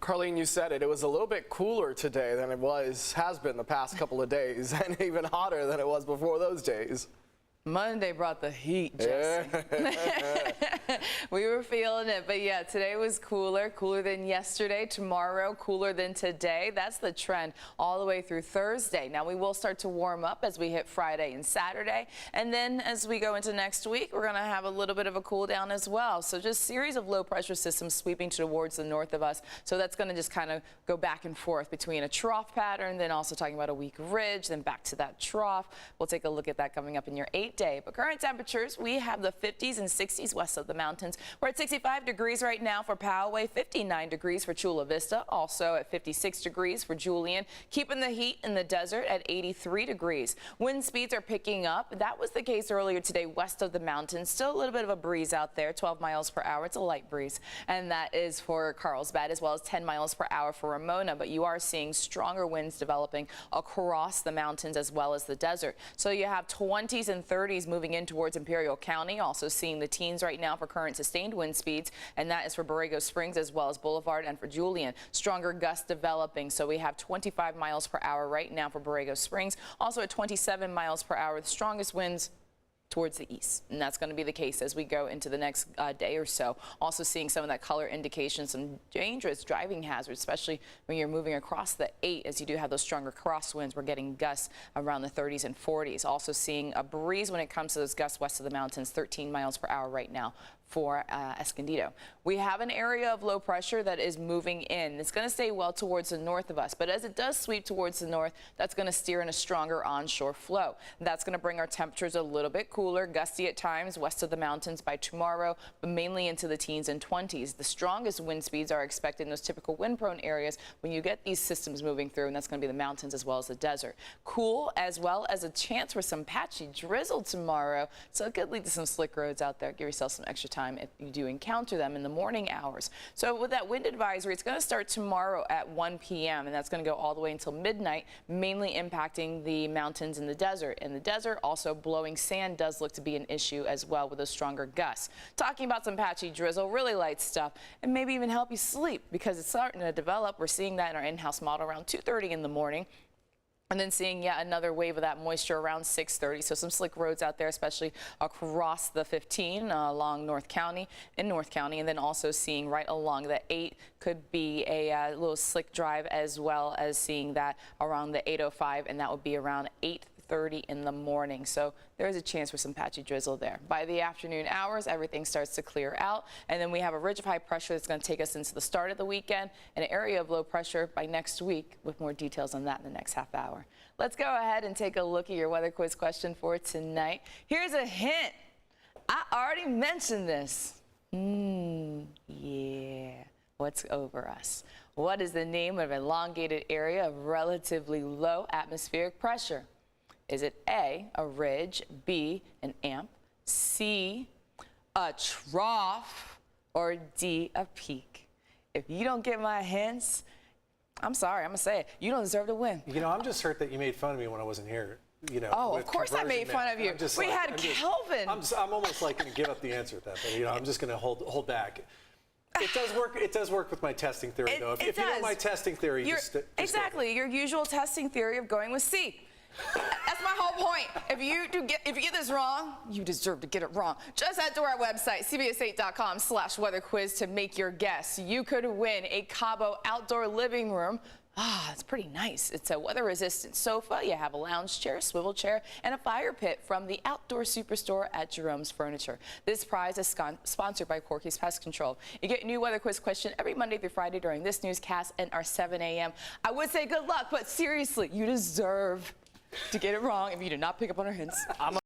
Carlene, you said it. It was a little bit cooler today than it has been the past couple of days, and even hotter than it was before those days. Monday brought the heat, Jesse. We were feeling it, but yeah, today was cooler than yesterday. Tomorrow, cooler than today. That's the trend all the way through Thursday. Now, we will start to warm up as we hit Friday and Saturday, and then as we go into next week, we're going to have a little bit of a cool down as well. So just series of low pressure systems sweeping towards the north of us. So that's going to just kind of go back and forth between a trough pattern, then also talking about a weak ridge, then back to that trough. We'll take a look at that coming up in your 8-day. But current temperatures, we have the 50s and 60s west of the mountains. We're at 65 degrees right now for Poway, 59 degrees for Chula Vista, also at 56 degrees for Julian, keeping the heat in the desert at 83 degrees. Wind speeds are picking up. That was the case earlier today west of the mountains. Still a little bit of a breeze out there, 12 miles per hour. It's a light breeze, and that is for Carlsbad, as well as 10 miles per hour for Ramona. But you are seeing stronger winds developing across the mountains as well as the desert. So you have 20s and 30s moving in towards Imperial County. Also seeing the teens right now for current sustained wind speeds, and that is for Borrego Springs as well as Boulevard and for Julian. Stronger gusts developing, so we have 25 miles per hour right now for Borrego Springs. Also at 27 miles per hour, the strongest winds towards the east, and that's going to be the case as we go into the next day or so. Also seeing some of that color indication, some dangerous driving hazards, especially when you're moving across the 8, as you do have those stronger crosswinds. We're getting gusts around the 30s and 40s. Also seeing a breeze when it comes to those gusts west of the mountains, 13 miles per hour right now for Escondido. We have an area of low pressure that is moving in. It's going to stay well towards the north of us, but as it does sweep towards the north, that's going to steer in a stronger onshore flow. That's going to bring our temperatures a little bit cooler, gusty at times west of the mountains by tomorrow, but mainly into the teens and 20s. The strongest wind speeds are expected in those typical wind-prone areas when you get these systems moving through, and that's going to be the mountains as well as the desert. Cool, as well as a chance for some patchy drizzle tomorrow, so it could lead to some slick roads out there. Give yourself some extra time if you do encounter them in the morning hours. So with that wind advisory, it's going to start tomorrow at 1 p.m. and that's going to go all the way until midnight, mainly impacting the mountains and the desert. In the desert, also blowing sand does look to be an issue as well with those stronger gusts. Talking about some patchy drizzle, really light stuff, and maybe even help you sleep because it's starting to develop. We're seeing that in our in-house model around 2:30 in the morning. And then seeing yet another wave of that moisture around 6:30. So some slick roads out there, especially across the 15 along North County, and then also seeing right along the 8 could be a little slick drive, as well as seeing that around the 805, and that would be around 8:30 in the morning. So there is a chance for some patchy drizzle there. By the afternoon hours, everything starts to clear out, and then we have a ridge of high pressure that's going to take us into the start of the weekend, and an area of low pressure by next week, with more details on that in the next half hour. Let's go ahead and take a look at your weather quiz question for tonight. Here's a hint. I already mentioned this. Yeah. What's over us? What is the name of an elongated area of relatively low atmospheric pressure? Is it A, a ridge, B, an amp, C, a trough, or D, a peak? If you don't get my hints, I'm sorry, I'm going to say it. You don't deserve to win. You know, I'm just hurt that you made fun of me when I wasn't here. You know, oh, of course I made fun of you. We had Kelvin. I'm almost like going to give up the answer at that, but you know, I'm just going to hold back. It does work. It does work with my testing theory, though. If you know my testing theory, exactly your usual testing theory of going with C. That's my whole point. If you get this wrong, you deserve to get it wrong. Just head to our website, cbs8.com/weather quiz to make your guess. You could win a Cabo outdoor living room. It's pretty nice. It's a weather-resistant sofa. You have a lounge chair, swivel chair, and a fire pit from the Outdoor Superstore at Jerome's Furniture. This prize is sponsored by Corky's Pest Control. You get a new weather quiz question every Monday through Friday during this newscast and our 7 a.m. I would say good luck, but seriously, you deserve to get it wrong if you did not pick up on our hints.